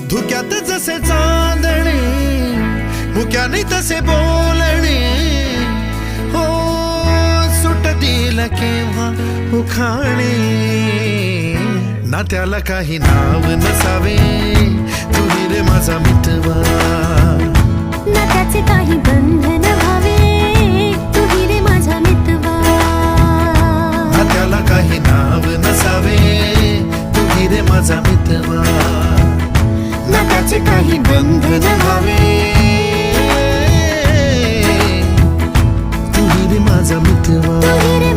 धुक्यात जसे चांदणे, मुक्याने तसे बोलणे, हो सुटतील केव्हा उखाणे. ना त्याला काही नाव नसावे, तुही रे माझा मितवा. ना त्याचे काही बंधन व्हावे, तुही रे माझा मितवा. ना त्याला काही नाव नसावे, तुही रे माझा मितवा. ना त्याचे काही बंधन व्हावे, तुही रे माझा मितवा. तुही रे